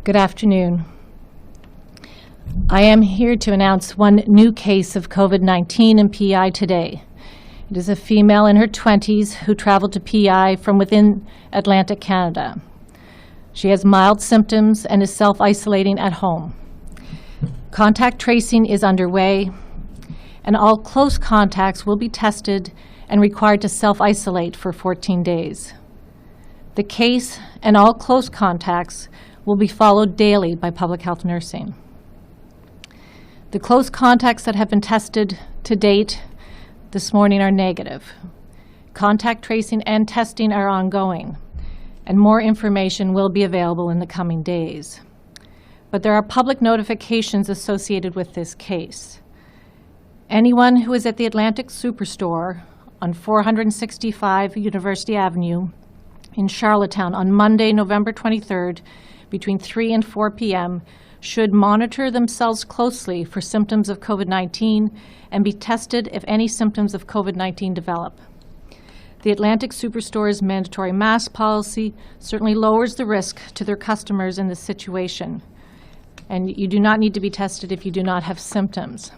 Good afternoon. I am here to announce one new case of COVID-19 in PI today. It is a female in her 20s who traveled to PI from within Atlantic Canada. She has mild symptoms and is self-isolating at home. Contact tracing is underway, and all close contacts will be tested and required to self-isolate for 14 days. The case and all close contacts will be followed daily by public health nursing. The close contacts that have been tested to date this morning are negative. Contact tracing and testing are ongoing, and more information will be available in the coming days. But there are public notifications associated with this case. Anyone who is at the Atlantic Superstore on 465 University Avenue in Charlottetown on Monday, November 23rd, between 3 and 4 p.m., should monitor themselves closely for symptoms of COVID-19 and be tested if any symptoms of COVID-19 develop. The Atlantic Superstore's mandatory mask policy certainly lowers the risk to their customers in this situation, and you do not need to be tested if you do not have symptoms.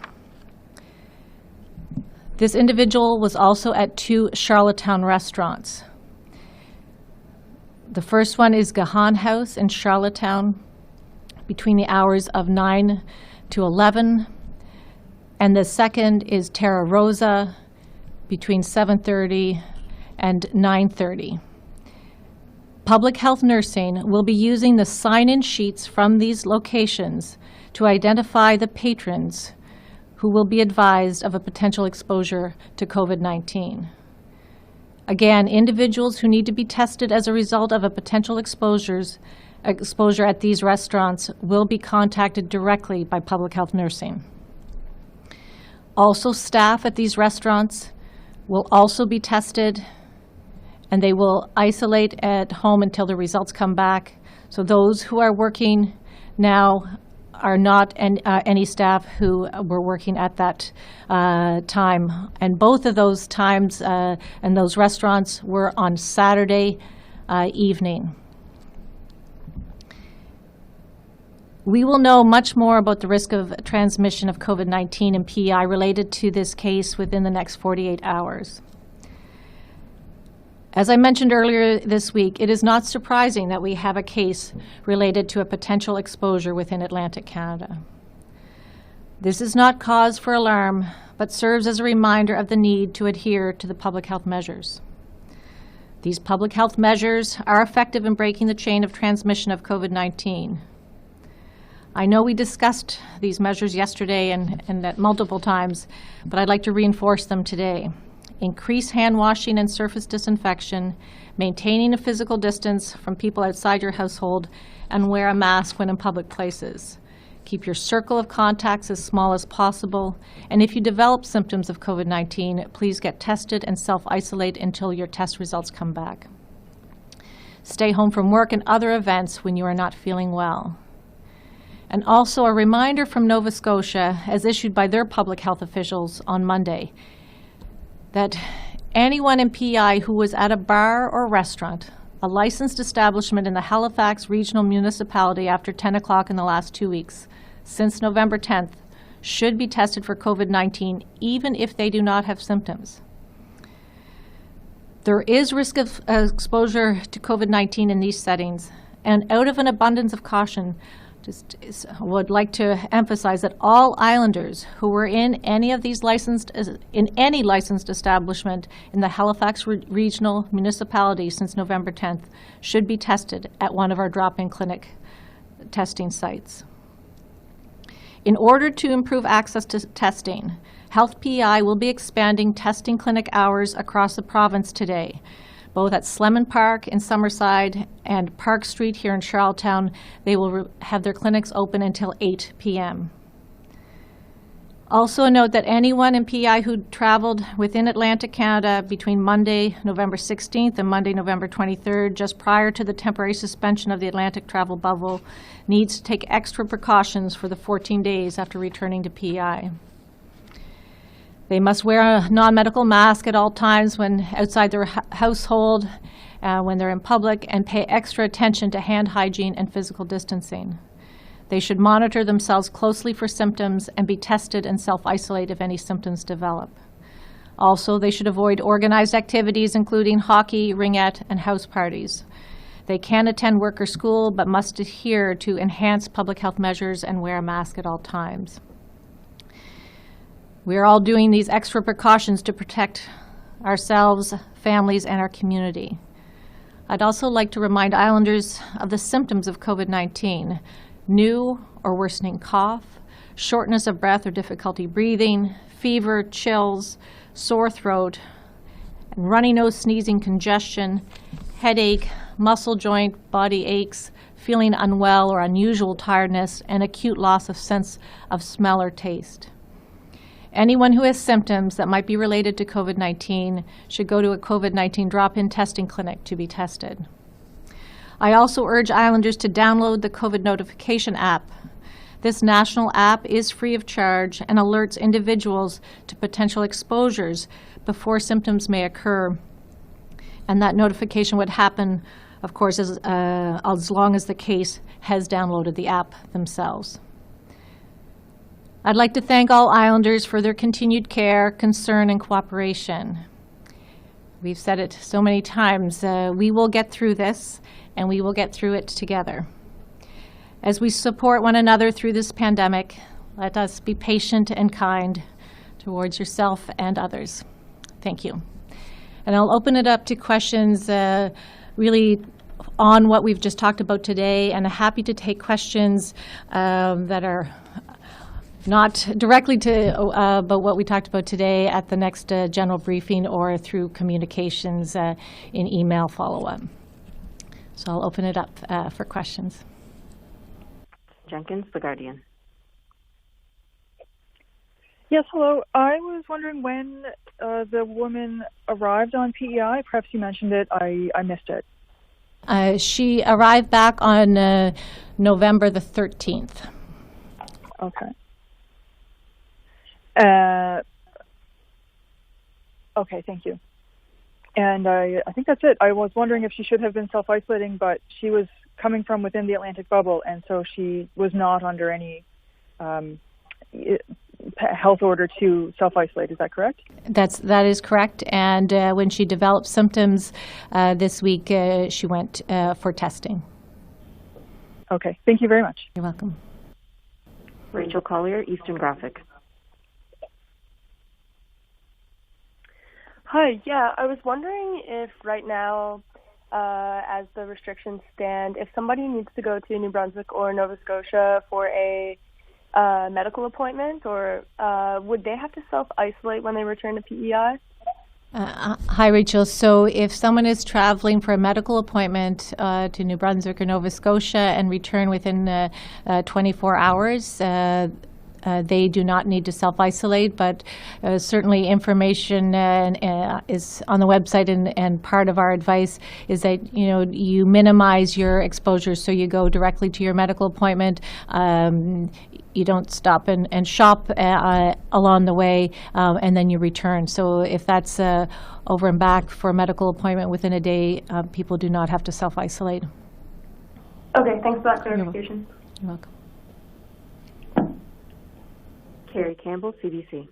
This individual was also at 2 Charlottetown restaurants. The first one is Gahan House in Charlottetown between the hours of 9 to 11, and the second is Terra Rosa between 7:30 and 9:30. Public health nursing will be using the sign-in sheets from these locations to identify the patrons who will be advised of a potential exposure to COVID-19. Again, individuals who need to be tested as a result of a potential exposure at these restaurants will be contacted directly by public health nursing. Also, staff at these restaurants will also be tested, and they will isolate at home until the results come back. So those who are working now are not any staff who were working at that time. And both of those times and those restaurants were on Saturday evening. We will know much more about the risk of transmission of COVID-19 and PI related to this case within the next 48 hours. As I mentioned earlier this week, it is not surprising that we have a case related to a potential exposure within Atlantic Canada. This is not cause for alarm, but serves as a reminder of the need to adhere to the public health measures. These public health measures are effective in breaking the chain of transmission of COVID-19. I know we discussed these measures yesterday and at multiple times, but I'd like to reinforce them today. Increase hand washing and surface disinfection, maintaining a physical distance from people outside your household, and wear a mask when in public places. Keep your circle of contacts as small as possible, and if you develop symptoms of COVID-19, please get tested and self-isolate until your test results come back. Stay home from work and other events when you are not feeling well. And also a reminder from Nova Scotia, as issued by their public health officials on Monday, that anyone in PI who was at a bar or restaurant, a licensed establishment in the Halifax Regional Municipality after 10 o'clock in the last 2 weeks, since November 10th, should be tested for COVID-19 even if they do not have symptoms. There is risk of exposure to COVID-19 in these settings, and out of an abundance of caution, would like to emphasize that all islanders who were in any licensed establishment in the Halifax Regional Municipality since November 10th should be tested at one of our drop-in clinic testing sites. In order to improve access to testing, Health PI will be expanding testing clinic hours across the province today. Both at Slemon Park in Summerside and Park Street here in Charlottetown, they will have their clinics open until 8 p.m. Also note that anyone in PI who traveled within Atlantic Canada between Monday, November 16th and Monday, November 23rd, just prior to the temporary suspension of the Atlantic travel bubble, needs to take extra precautions for the 14 days after returning to PI. They must wear a non-medical mask at all times when outside their household, when they're in public, and pay extra attention to hand hygiene and physical distancing. They should monitor themselves closely for symptoms and be tested and self-isolate if any symptoms develop. Also, they should avoid organized activities including hockey, ringette, and house parties. They can attend work or school, but must adhere to enhanced public health measures and wear a mask at all times. We are all doing these extra precautions to protect ourselves, families, and our community. I'd also like to remind Islanders of the symptoms of COVID-19: new or worsening cough, shortness of breath or difficulty breathing, fever, chills, sore throat, and runny nose, sneezing, congestion, headache, muscle joint, body aches, feeling unwell or unusual tiredness, and acute loss of sense of smell or taste. Anyone who has symptoms that might be related to COVID-19 should go to a COVID-19 drop-in testing clinic to be tested. I also urge Islanders to download the COVID notification app. This national app is free of charge and alerts individuals to potential exposures before symptoms may occur. And that notification would happen, of course, as long as the case has downloaded the app themselves. I'd like to thank all Islanders for their continued care, concern, and cooperation. We've said it so many times, we will get through this, and we will get through it together. As we support one another through this pandemic, let us be patient and kind towards yourself and others. Thank you. And I'll open it up to questions really on what we've just talked about today, and I'm happy to take questions that are not directly to about what we talked about today at the next general briefing or through communications in email follow-up. So I'll open it up for questions. Jenkins, The Guardian. Yes, hello. I was wondering when the woman arrived on PEI. Perhaps you mentioned it. I missed it. She arrived back on November the 13th. Okay. Okay, thank you. And I think that's it. I was wondering if she should have been self-isolating, but she was coming from within the Atlantic bubble, and so she was not under any health order to self-isolate. Is that correct? That is correct. And when she developed symptoms this week, she went for testing. Okay, thank you very much. You're welcome. Rachel Collier, Eastern Graphic. Hi, yeah, I was wondering if right now, as the restrictions stand, if somebody needs to go to New Brunswick or Nova Scotia for a medical appointment, or would they have to self-isolate when they return to PEI? Hi, Rachel. So if someone is traveling for a medical appointment to New Brunswick or Nova Scotia and return within 24 hours, they do not need to self-isolate, but certainly information is on the website, and part of our advice is that you minimize your exposure, so you go directly to your medical appointment. You don't stop and shop along the way, and then you return. So if that's over and back for a medical appointment within a day, people do not have to self-isolate. Okay, thanks for that clarification. You're welcome. Carrie Campbell, CBC.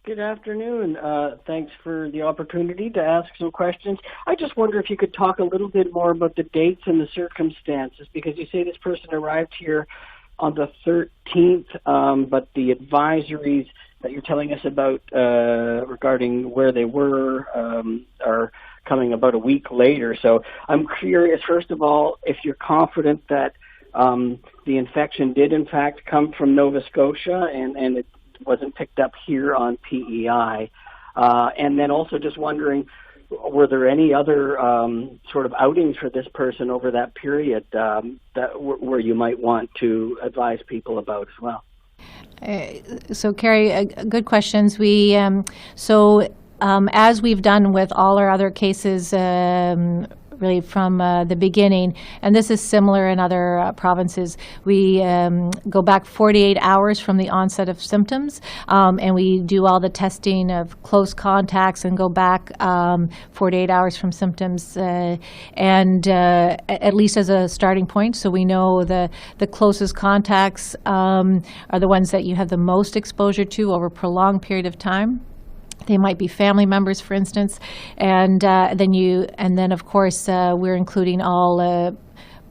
Good afternoon. Thanks for the opportunity to ask some questions. I just wonder if you could talk a little bit more about the dates and the circumstances, because you say this person arrived here on the 13th, but the advisories that you're telling us about regarding where they were are coming about a week later. So I'm curious, first of all, if you're confident that the infection did in fact come from Nova Scotia and it wasn't picked up here on PEI. And then also just wondering, were there any other sort of outings for this person over that period where you might want to advise people about as well? So, Carrie, good questions. We as we've done with all our other cases really from the beginning. And this is similar in other provinces. We go back 48 hours from the onset of symptoms, and we do all the testing of close contacts and go back 48 hours from symptoms, and at least as a starting point. So we know the closest contacts are the ones that you have the most exposure to over a prolonged period of time. They might be family members, for instance, and then of course we're including all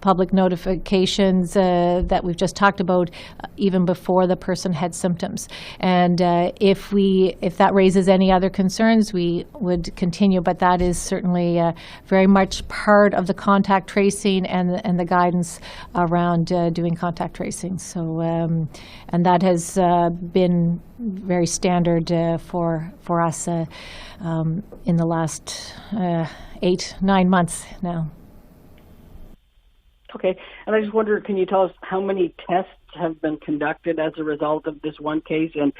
public notifications that we've just talked about even before the person had symptoms. And if that raises any other concerns, we would continue. But that is certainly very much part of the contact tracing and the guidance around doing contact tracing. So and that has been very standard for us in the last 8-9 months now. Okay, and I just wonder, can you tell us how many tests have been conducted as a result of this one case, and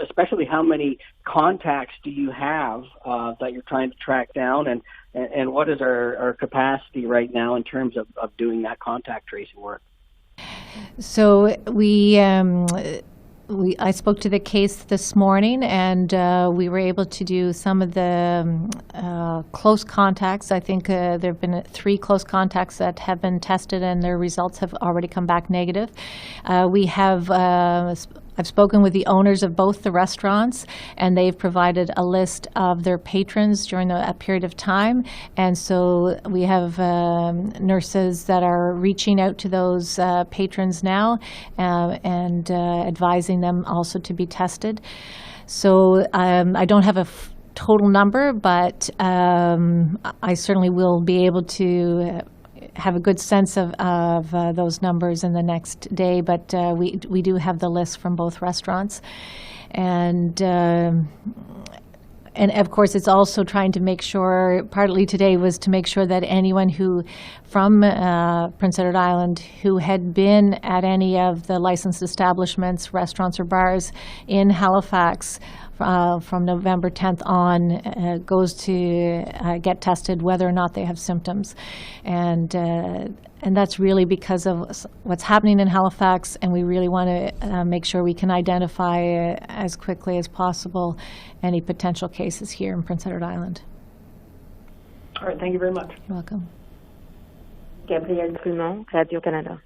especially how many contacts do you have that you're trying to track down, and what is our capacity right now in terms of doing that contact tracing work? So I spoke to the case this morning, and we were able to do some of the close contacts. I think there have been 3 close contacts that have been tested, and their results have already come back negative. I've spoken with the owners of both the restaurants, and they've provided a list of their patrons during a period of time. And so we have nurses that are reaching out to those patrons now and advising them also to be tested. So I don't have a total number, but I certainly will be able to have a good sense of those numbers in the next day, but we do have the list from both restaurants, and of course it's also trying to make sure, partly today was to make sure that anyone who from Prince Edward Island who had been at any of the licensed establishments, restaurants or bars in Halifax from November 10th on goes to get tested whether or not they have symptoms. And that's really because of what's happening in Halifax, and we really want to make sure we can identify as quickly as possible any potential cases here in Prince Edward Island. All right, thank you very much. You're welcome. Gabrielle Trumont, Radio-Canada.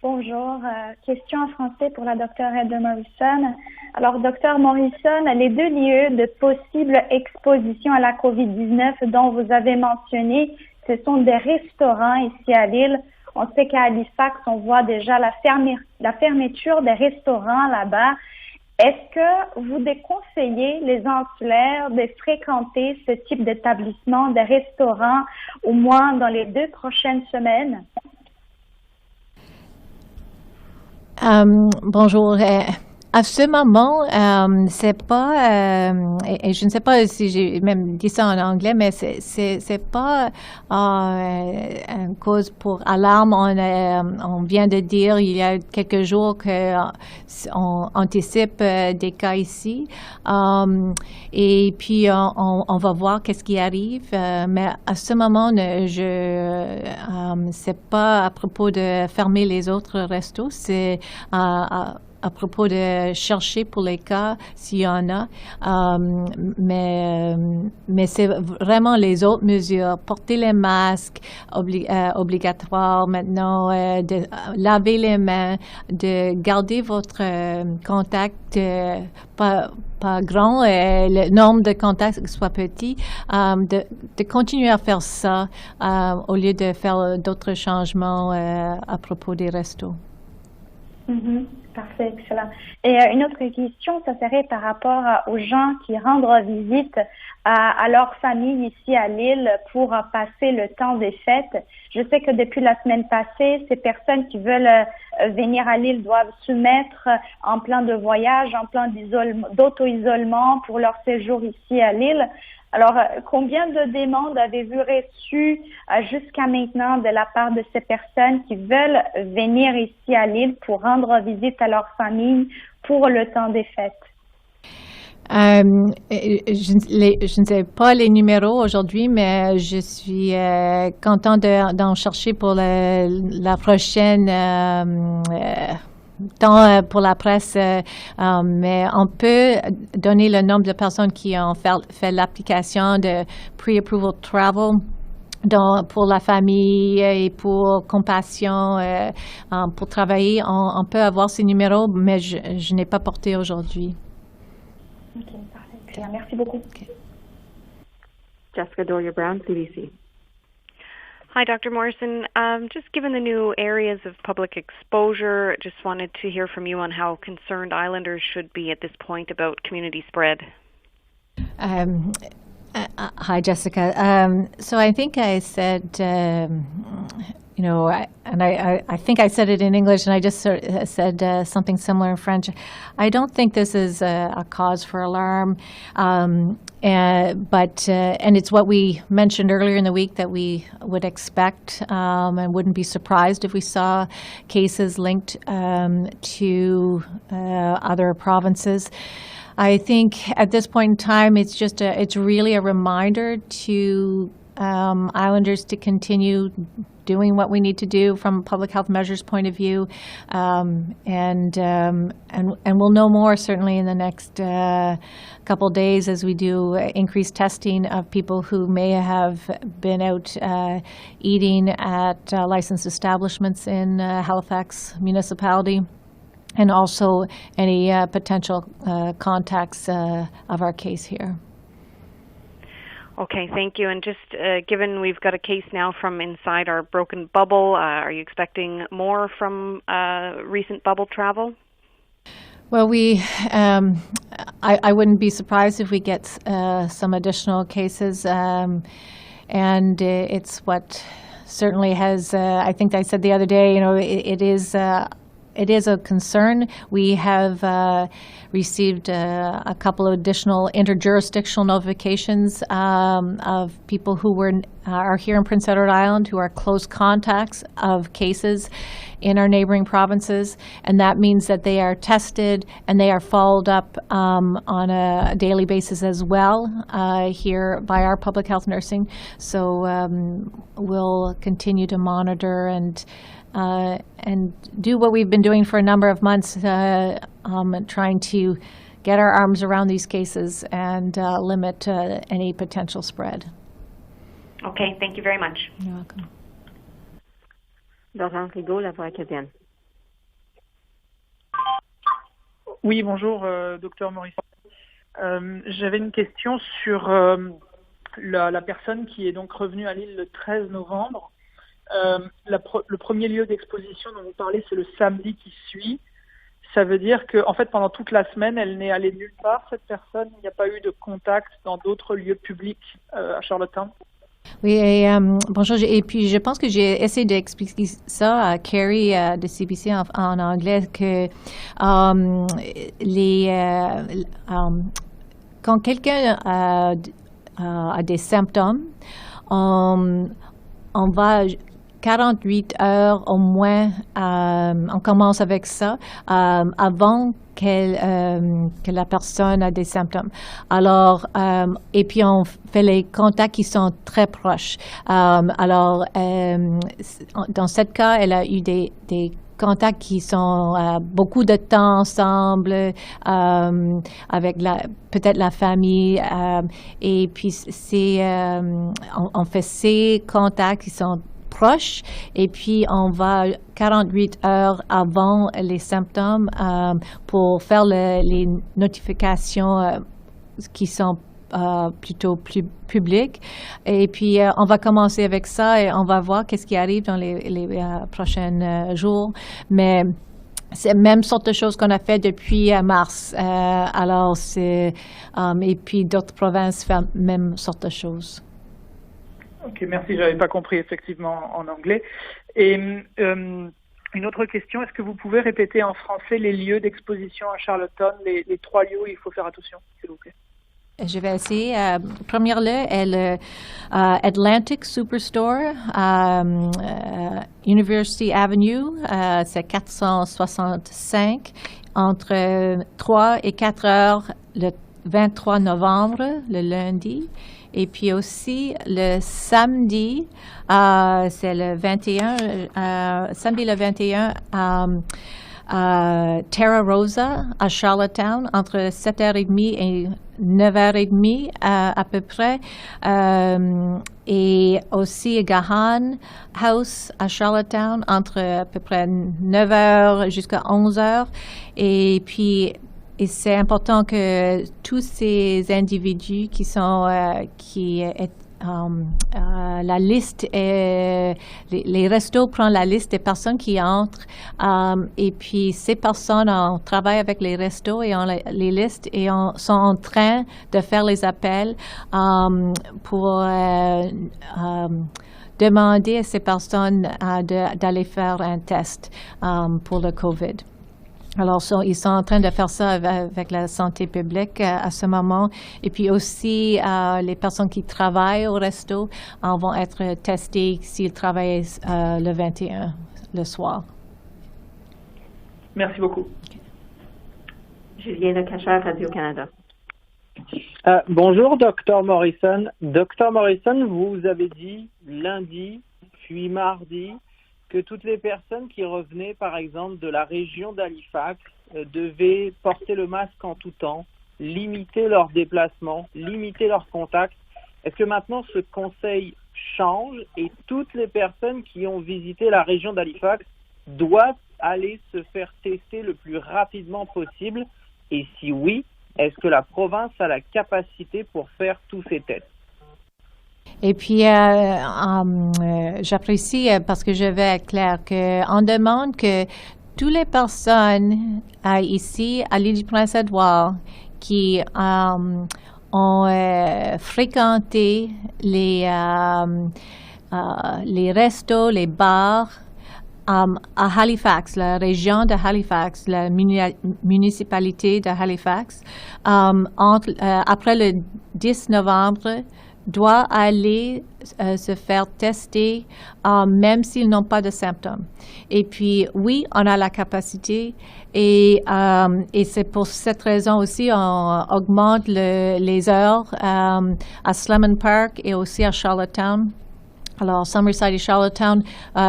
Bonjour, question en français pour la docteure Heather Morrison. Alors, docteur Morrison, les 2 lieux de possible exposition à la COVID-19 dont vous avez mentionné, ce sont des restaurants ici à l'île. On sait qu'à Halifax, on voit déjà la fermeture des restaurants là-bas. Est-ce que vous déconseillez les insulaires de fréquenter ce type d'établissement, des restaurants, au moins dans les 2 prochaines semaines? Bonjour. À ce moment, c'est pas, et je ne sais pas si j'ai même dit ça en anglais, mais c'est pas une cause pour alarme. On vient de dire il y a quelques jours qu'on anticipe des cas ici, et puis on va voir qu'est-ce qui arrive. Mais à ce moment, c'est pas à propos de fermer les autres restos, c'est à propos de chercher pour les cas s'il y en a, mais c'est vraiment les autres mesures. Porter les masques obligatoires maintenant, de laver les mains, de garder votre contact pas grand, le nombre de contacts soit petit, de continuer à faire ça au lieu de faire d'autres changements à propos des restos. Mm-hmm. Parfait, excellent. Et une autre question, ça serait par rapport aux gens qui rendent visite à leur famille ici à l'île pour passer le temps des fêtes. Je sais que depuis la semaine passée, ces personnes qui veulent venir à l'île doivent soumettre un plan de voyage, un plan d'auto-isolement pour leur séjour ici à l'île. Alors, combien de demandes avez-vous reçues jusqu'à maintenant de la part de ces personnes qui veulent venir ici à l'île pour rendre visite à leur famille pour le temps des fêtes? Je ne sais pas les numéros aujourd'hui, mais je suis content d'en chercher pour la prochaine temps pour la presse, mais on peut donner le nombre de personnes qui ont fait l'application de Pre-Approval Travel pour la famille et pour Compassion, pour travailler. On peut avoir ces numéros, mais je n'ai pas porté aujourd'hui. OK, parfait. Claire. Merci beaucoup. Okay. Jessica Dorier-Brown, CBC. Hi, Dr. Morrison. Just given the new areas of public exposure, just wanted to hear from you on how concerned islanders should be at this point about community spread. Hi, Jessica. So I think I said, I think I said it in English, and I just said something similar in French. I don't think this is a cause for alarm, but it's what we mentioned earlier in the week that we would expect and wouldn't be surprised if we saw cases linked to other provinces. I think at this point in time, it's really a reminder to islanders to continue doing what we need to do from a public health measures point of view, and we'll know more certainly in the next couple of days as we do increased testing of people who may have been out eating at licensed establishments in Halifax municipality. And also any potential contacts of our case here. Okay, thank you. And just given we've got a case now from inside our broken bubble, are you expecting more from recent bubble travel? Well, I wouldn't be surprised if we get some additional cases, and it's what certainly has. I think I said the other day, it is a concern. We have received a couple of additional interjurisdictional notifications of people who are here in Prince Edward Island who are close contacts of cases in our neighboring provinces, and that means that they are tested and they are followed up on a daily basis as well here by our public health nursing. So we'll continue to monitor and do what we've been doing for a number of months, trying to get our arms around these cases and limit any potential spread. Okay, thank you very much. You're welcome. Laurent Rigaud, La Voix acadienne. Oui, bonjour, docteur Morrison. J'avais une question sur la personne qui est donc revenue à l'île le 13 novembre. Le premier lieu d'exposition dont vous parlez, c'est le samedi qui suit. Ça veut dire que, en fait, pendant toute la semaine, elle n'est allée nulle part, cette personne. Il n'y a pas eu de contact dans d'autres lieux publics à Charlottetown. Oui, et bonjour. Et puis, je pense que j'ai essayé d'expliquer ça à Carrie de CBC en anglais, que quand quelqu'un a des symptômes, on va 48 heures au moins, on commence avec ça, avant que la personne a des symptômes. Alors, et puis on fait les contacts qui sont très proches. Alors, dans ce cas, elle a eu des contacts qui sont beaucoup de temps ensemble, avec peut-être la famille, et puis on fait ces contacts qui sont proches, et puis on va 48 heures avant les symptômes pour faire les notifications qui sont plutôt plus publiques. Et puis on va commencer avec ça et on va voir qu'est-ce qui arrive dans les prochains jours. Mais c'est la même sorte de choses qu'on a fait depuis mars. Alors et puis d'autres provinces font la même sorte de choses. Ok, merci. J'avais pas compris effectivement en anglais. Et une autre question, est-ce que vous pouvez répéter en français les lieux d'exposition à Charlottetown, les 3 lieux où il faut faire attention, s'il vous plaît? Je vais essayer. Premier lieu est le Atlantic Superstore, University Avenue, c'est 465, entre 3 et 4 heures le 23 novembre, le lundi. Et puis aussi le samedi, c'est le 21, samedi le 21, Terra Rosa à Charlottetown, entre 7h30 et 9h30 à peu près. Et aussi Gahan House à Charlottetown, entre à peu près 9h jusqu'à 11h. Et puis, et c'est important que tous ces individus qui sont, la liste est, les restos prennent la liste des personnes qui entrent, et puis ces personnes, on travaille avec les restos et on les listes et sont en train de faire les appels pour demander à ces personnes d'aller faire un test pour le COVID. Alors, ils sont en train de faire ça avec la santé publique à ce moment. Et puis aussi, les personnes qui travaillent au resto vont être testées s'ils travaillent le 21, le soir. Merci beaucoup. Julien Lecacheur, Radio-Canada. Bonjour, Dr Morrison. Dr Morrison, vous avez dit lundi, puis mardi, que toutes les personnes qui revenaient, par exemple, de la région d'Halifax, devaient porter le masque en tout temps, limiter leurs déplacements, limiter leurs contacts. Est-ce que maintenant ce conseil change et toutes les personnes qui ont visité la région d'Halifax doivent aller se faire tester le plus rapidement possible? Et si oui, est-ce que la province a la capacité pour faire tous ces tests? Et puis, j'apprécie, parce que je vais être claire, qu'on demande que toutes les personnes ici, à l'île du Prince-Édouard, qui ont fréquenté les restos, les bars, à Halifax, la région de Halifax, la municipalité de Halifax, après le 10 novembre, doit aller se faire tester, même s'ils n'ont pas de symptômes. Et puis, oui, on a la capacité et c'est pour cette raison aussi on augmente les heures à Slemon Park et aussi à Charlottetown. Alors, Summerside et Charlottetown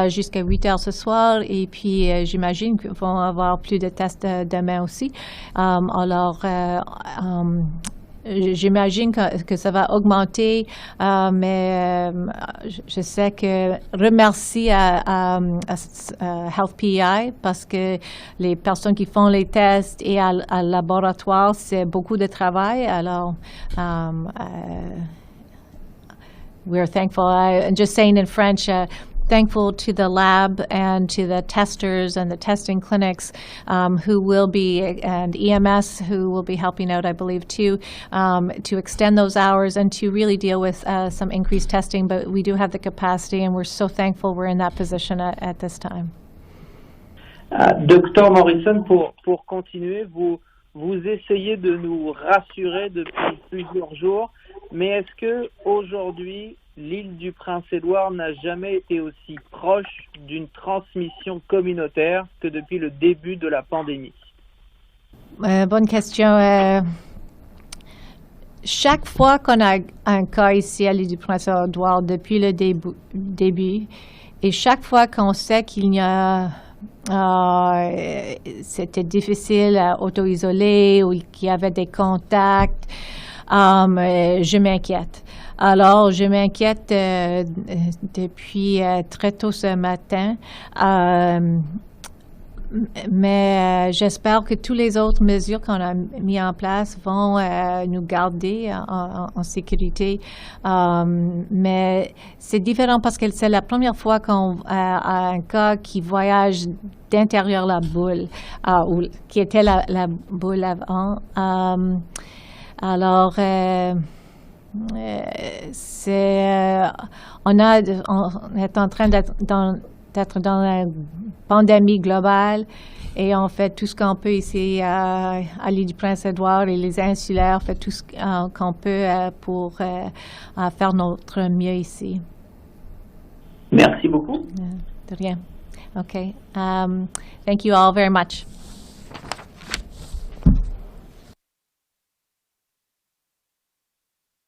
jusqu'à 8 heures ce soir. Et puis, j'imagine qu'ils vont avoir plus de tests demain aussi. Alors, j'imagine que ça va augmenter, mais je sais que remercie à Health PI parce que les personnes qui font les tests et à laboratoire, c'est beaucoup de travail. Alors, we're thankful. I'm just saying in French, thankful to the lab and to the testers and the testing clinics who will be, and EMS who will be helping out, I believe, too, to extend those hours and to really deal with some increased testing. But we do have the capacity, and we're so thankful we're in that position at this time. Dr Morrison, pour continuer, vous essayez de nous rassurer depuis plusieurs jours, mais est-ce que aujourd'hui l'île du Prince-Édouard n'a jamais été aussi proche d'une transmission communautaire que depuis le début de la pandémie? Bonne question. Chaque fois qu'on a un cas ici à l'île du Prince-Édouard depuis le début, et chaque fois qu'on sait qu'il y a c'était difficile à auto-isoler ou qu'il y avait des contacts, je m'inquiète. Alors, je m'inquiète depuis très tôt ce matin, mais j'espère que toutes les autres mesures qu'on a mises en place vont nous garder en sécurité. Mais c'est différent parce que c'est la première fois qu'on a un cas qui voyage d'intérieur la boule, ou qui était la boule avant. Alors, on est en train d'être dans la pandémie globale et on fait tout ce qu'on peut ici à l'île du Prince-Édouard et les insulaires, fait tout ce qu'on peut pour faire notre mieux ici. Merci beaucoup. De rien. Okay. Thank you all very much.